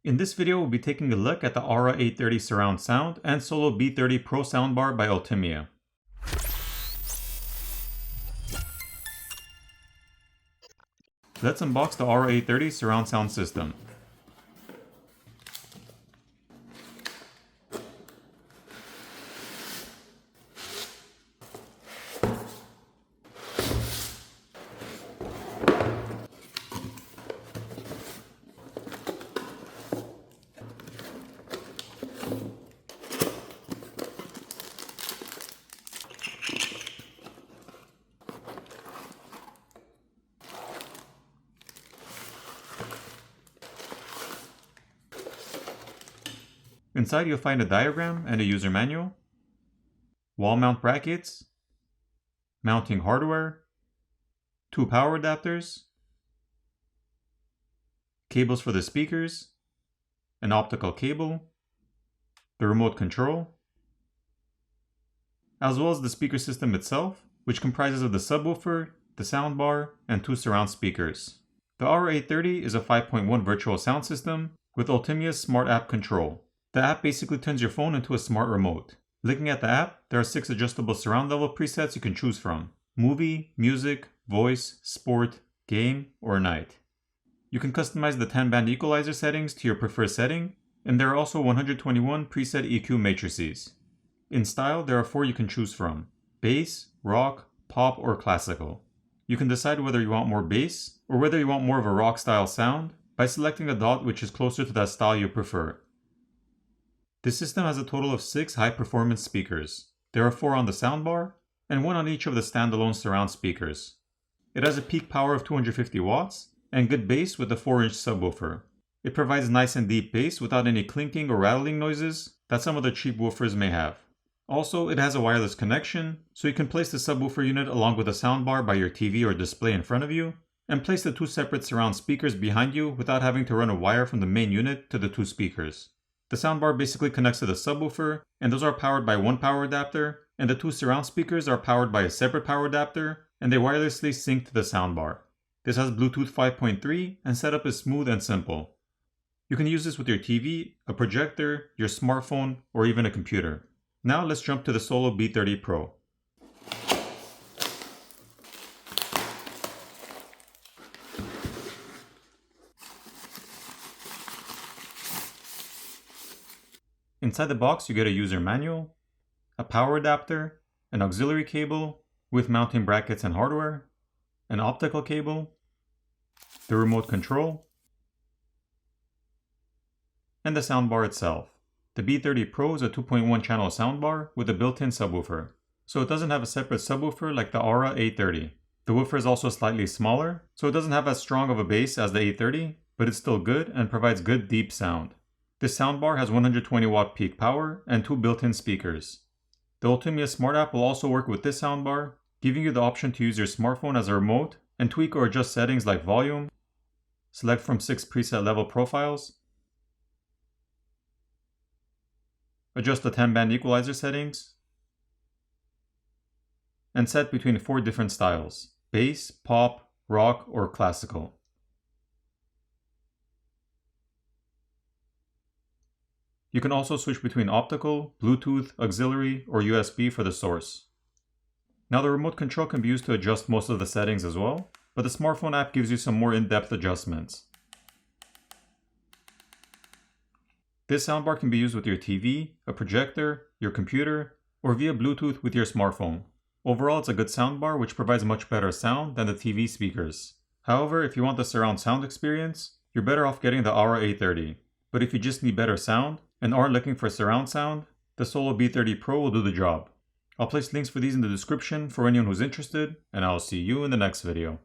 In this video, we'll be taking a look at the A30 surround sound and solo B30 Pro soundbar by ULTIMEA. Let's unbox the A30 surround sound system. Inside you'll find a diagram and a user manual, wall mount brackets, mounting hardware, 2 power adapters, cables for the speakers, an optical cable, the remote control, as well as the speaker system itself, which comprises of the subwoofer, the soundbar, and 2 surround speakers. The A30 is a 5.1 virtual sound system with ULTIMEA's smart app control. The app basically turns your phone into a smart remote. Looking at the app, there are 6 adjustable surround level presets you can choose from: movie, music, voice, sport, game, or night. You can customize the 10-band equalizer settings to your preferred setting, and there are also 121 preset EQ matrices. In style, there are 4 you can choose from: bass, rock, pop, or classical. You can decide whether you want more bass, or whether you want more of a rock style sound by selecting a dot which is closer to that style you prefer. This system has a total of 6 high-performance speakers. There are 4 on the soundbar, and 1 on each of the standalone surround speakers. It has a peak power of 250 watts, and good bass with a 4-inch subwoofer. It provides nice and deep bass without any clinking or rattling noises that some of the cheap woofers may have. Also, it has a wireless connection, so you can place the subwoofer unit along with the soundbar by your TV or display in front of you, and place the 2 separate surround speakers behind you without having to run a wire from the main unit to the 2 speakers. The soundbar basically connects to the subwoofer, and those are powered by 1 power adapter, and the 2 surround speakers are powered by a separate power adapter, and they wirelessly sync to the soundbar. This has Bluetooth 5.3, and setup is smooth and simple. You can use this with your TV, a projector, your smartphone, or even a computer. Now let's jump to the Solo B30 Pro. Inside the box you get a user manual, a power adapter, an auxiliary cable with mounting brackets and hardware, an optical cable, the remote control, and the soundbar itself. The B30 Pro is a 2.1 channel soundbar with a built-in subwoofer, so it doesn't have a separate subwoofer like the A30. The woofer is also slightly smaller, so it doesn't have as strong of a bass as the A30, but it's still good and provides good deep sound. This soundbar has 120 watt peak power and 2 built-in speakers. The ULTIMEA Smart App will also work with this soundbar, giving you the option to use your smartphone as a remote and tweak or adjust settings like volume, select from 6 preset level profiles, adjust the 10-band equalizer settings, and set between 4 different styles: bass, pop, rock, or classical. You can also switch between optical, Bluetooth, auxiliary, or USB for the source. Now the remote control can be used to adjust most of the settings as well, but the smartphone app gives you some more in-depth adjustments. This soundbar can be used with your TV, a projector, your computer, or via Bluetooth with your smartphone. Overall, it's a good soundbar which provides much better sound than the TV speakers. However, if you want the surround sound experience, you're better off getting the A30. But if you just need better sound and aren't looking for surround sound, the Solo B30 Pro will do the job. I'll place links for these in the description for anyone who's interested, and I'll see you in the next video.